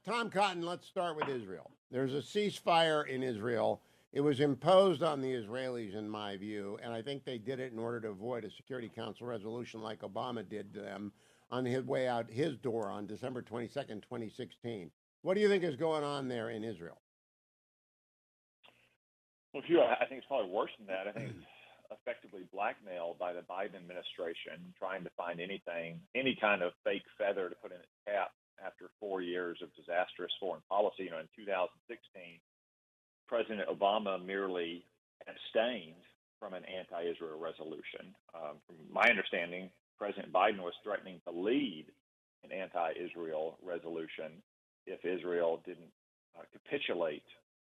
Tom Cotton, let's start with Israel. There's a ceasefire in Israel. It was imposed on the Israelis, in my view, and I think they did it in order to avoid a Security Council resolution like Obama did to them on his way out his door on December 22nd, 2016. What do you think is going on there in Israel? Well, Hugh, I think it's probably worse than that. I think it's effectively blackmailed by the Biden administration trying to find anything, any kind of fake feather to put in its cap after 4 years of disastrous foreign policy. In 2016, President Obama merely abstained from an anti-Israel resolution. From my understanding, President Biden was threatening to lead an anti-Israel resolution if Israel didn't capitulate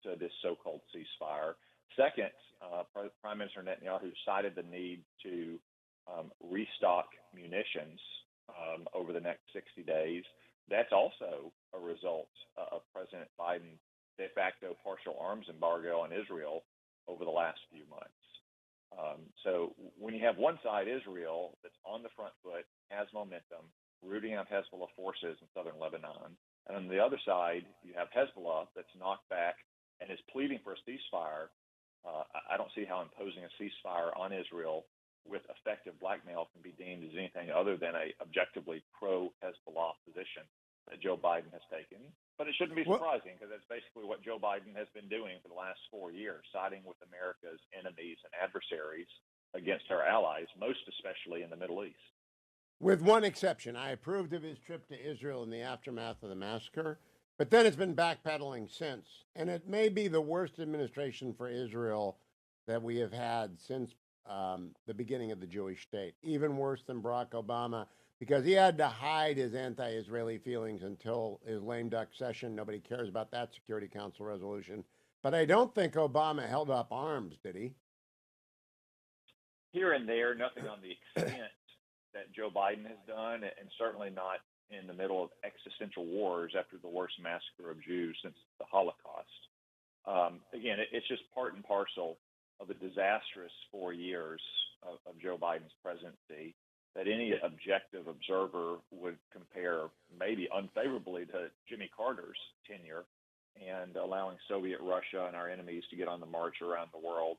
to this so-called ceasefire. Second, Prime Minister Netanyahu cited the need to restock munitions over the next 60 days. That's also a result of President Biden's de facto partial arms embargo on Israel over the last few months. So when you have one side, Israel, that's on the front foot, has momentum, rooting out Hezbollah forces in southern Lebanon, and on the other side, you have Hezbollah that's knocked back and is pleading for a ceasefire. I don't see how imposing a ceasefire on Israel with effective blackmail can be deemed as anything other than a objectively pro-Hezbollah position that Joe Biden has taken. But it shouldn't be surprising because that's basically what Joe Biden has been doing for the last 4 years, siding with America's enemies and adversaries against our allies, most especially in the Middle East. With one exception, I approved of his trip to Israel in the aftermath of the massacre, but then it's been backpedaling since. And it may be the worst administration for Israel that we have had since the beginning of the Jewish state, even worse than Barack Obama, because he had to hide his anti-Israeli feelings until his lame duck session. Nobody cares about that Security Council resolution. But I don't think Obama held up arms, did he? Here and there, nothing on the extent that Joe Biden has done, and certainly not in the middle of existential wars after the worst massacre of Jews since the Holocaust. Again, it's just part and parcel of the disastrous 4 years of Joe Biden's presidency that any objective observer would compare maybe unfavorably to Jimmy Carter's tenure and allowing Soviet Russia and our enemies to get on the march around the world.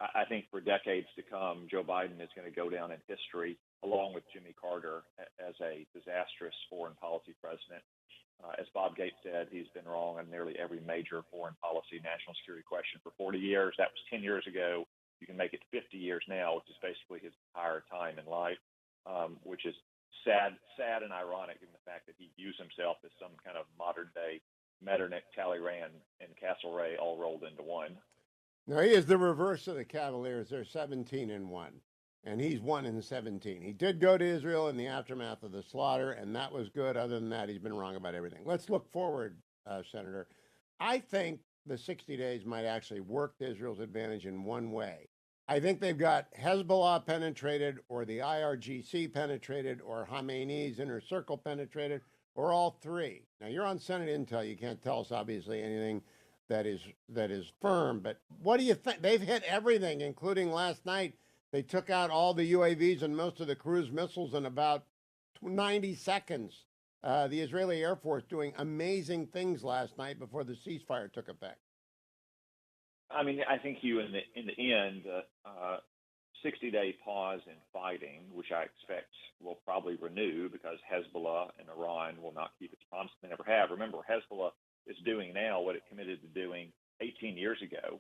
I think for decades to come, Joe Biden is going to go down in history along with Jimmy Carter as a disastrous foreign policy president. As Bob Gates said, he's been wrong on nearly every major foreign policy, national security question for 40 years. That was 10 years ago. You can make it 50 years now, which is basically his entire time in life, which is sad and ironic in the fact that he views himself as some kind of modern-day Metternich, Talleyrand, and Castlereagh all rolled into one. Now, he is the reverse of the Cavaliers. They're 17-1. And he's 1-17. He did go to Israel in the aftermath of the slaughter, and that was good. Other than that, he's been wrong about everything. Let's look forward, Senator. I think the 60 days might actually work to Israel's advantage in one way. I think they've got Hezbollah penetrated, or the IRGC penetrated, or Khamenei's inner circle penetrated, or all three. Now, you're on Senate Intel. You can't tell us, obviously, anything that is firm. But what do you think? They've hit everything, including last night. They took out all the UAVs and most of the cruise missiles in about 90 seconds. The Israeli Air Force doing amazing things last night before the ceasefire took effect. I mean, I think in the end, 60-day pause in fighting, which I expect will probably renew because Hezbollah and Iran will not keep its promise they never have. Remember, Hezbollah is doing now what it committed to doing 18 years ago.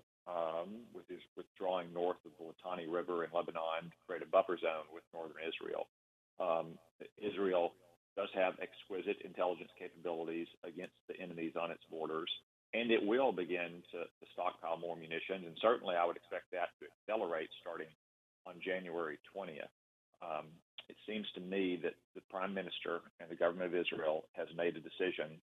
With his withdrawing north of the Litani River in Lebanon to create a buffer zone with northern Israel. Israel does have exquisite intelligence capabilities against the enemies on its borders, and it will begin to stockpile more munitions, and certainly I would expect that to accelerate starting on January 20th. It seems to me that the Prime Minister and the government of Israel has made a decision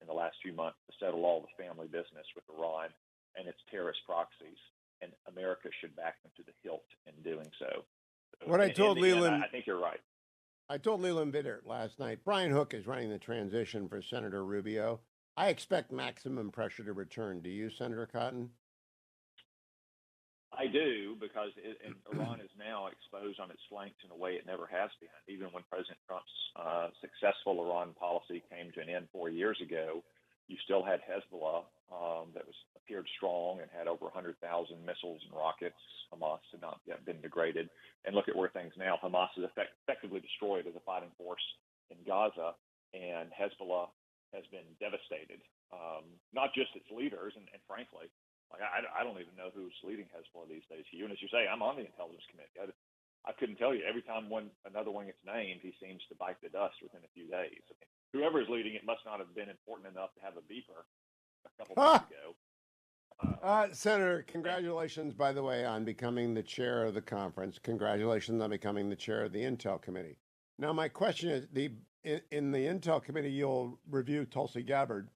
in the last few months to settle all the family business with Iran and its terrorist proxies, and America should back them to the hilt in doing so. What I told Leland, I think you're right. I told Leland Bittert last night, Brian Hook is running the transition for Senator Rubio. I expect maximum pressure to return. Do you, Senator Cotton? I do, because Iran is now exposed on its flanks in a way it never has been. Even when President Trump's successful Iran policy came to an end 4 years ago, you still had Hezbollah that appeared strong and had over 100,000 missiles and rockets. Hamas had not yet been degraded. And look at where things now. Hamas is effectively destroyed as a fighting force in Gaza, and Hezbollah has been devastated. Not just its leaders, and frankly, like I don't even know who's leading Hezbollah these days, Hugh. And as you say, I'm on the intelligence committee. I couldn't tell you. Every time another one gets named, he seems to bite the dust within a few days. I mean, whoever is leading it must not have been important enough to have a beeper a couple months ago. Senator, congratulations, by the way, on becoming the chair of the conference. Congratulations on becoming the chair of the Intel Committee. Now, my question is, in the Intel Committee, you'll review Tulsi Gabbard,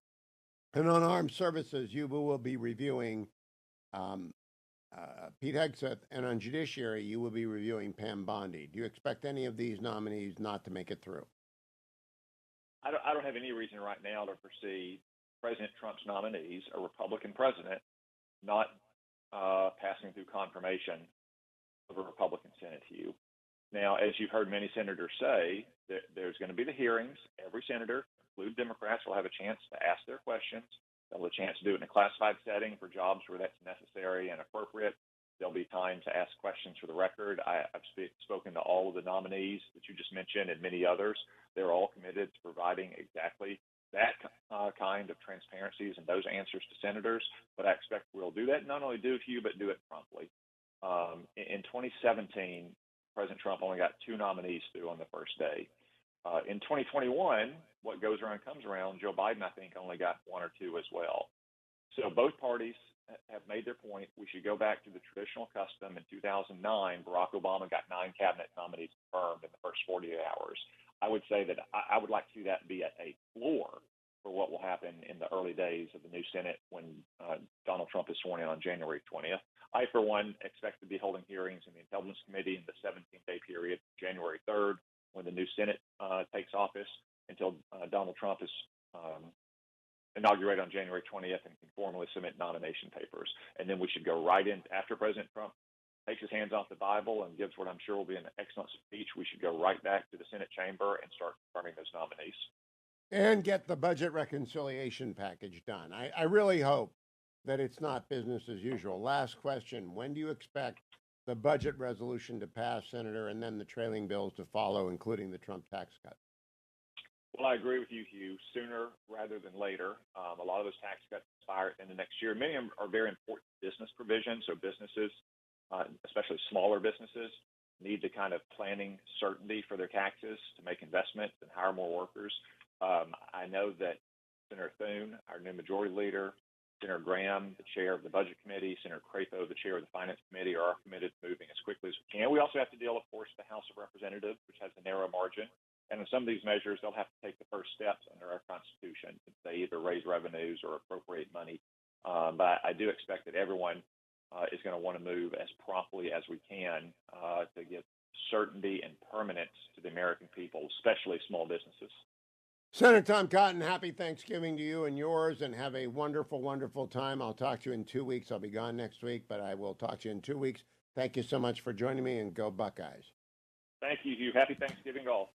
and on Armed Services, you will be reviewing Pete Hegseth, and on Judiciary, you will be reviewing Pam Bondi. Do you expect any of these nominees not to make it through? I don't have any reason right now to foresee President Trump's nominees, a Republican president, not passing through confirmation of a Republican Senate, Hugh. Now, as you've heard many senators say, there's going to be the hearings. Every senator, including Democrats, will have a chance to ask their questions. They'll have a chance to do it in a classified setting for jobs where that's necessary and appropriate. There'll be time to ask questions for the record. I've spoken to all of the nominees that you just mentioned and many others. They're all committed to providing exactly that kind of transparencies and those answers to senators. But I expect we'll do that. Not only do it, Hugh, but do it promptly. In 2017, President Trump only got 2 nominees through on the first day. In 2021, what goes around comes around. Joe Biden, I think, only got 1 or 2 as well. So both parties have made their point. We should go back to the traditional custom. In 2009, Barack Obama got 9 cabinet nominees confirmed in the first 48 hours. I would say that I would like to see that be a floor for what will happen in the early days of the new Senate when Donald Trump is sworn in on January 20th. I, for one, expect to be holding hearings in the Intelligence Committee in the 17-day period, January 3rd, when the new Senate takes office, until Donald Trump is inaugurated on January 20th and can formally submit nomination papers. And then we should go right in after President Trump takes his hands off the Bible and gives what I'm sure will be an excellent speech. We should go right back to the Senate chamber and start confirming those nominees. And get the budget reconciliation package done. I really hope that it's not business as usual. Last question. When do you expect the budget resolution to pass, Senator, and then the trailing bills to follow, including the Trump tax cut? Well, I agree with you, Hugh. Sooner rather than later. A lot of those tax cuts expire at the end of next year. Many of them are very important business provisions. So businesses, especially smaller businesses, need the kind of planning certainty for their taxes to make investments and hire more workers. I know that Senator Thune, our new majority leader, Senator Graham, the chair of the Budget Committee, Senator Crapo, the chair of the Finance Committee, are committed to moving as quickly as we can. We also have to deal, of course, with the House of Representatives, which has a narrow margin. And in some of these measures, they'll have to take the first steps under our Constitution. They either raise revenues or appropriate money. But I do expect that everyone is going to want to move as promptly as we can to give certainty and permanence to the American people, especially small businesses. Senator Tom Cotton, happy Thanksgiving to you and yours, and have a wonderful, wonderful time. I'll talk to you in 2 weeks. I'll be gone next week, but I will talk to you in 2 weeks. Thank you so much for joining me, and go Buckeyes. Thank you, Hugh. Happy Thanksgiving all.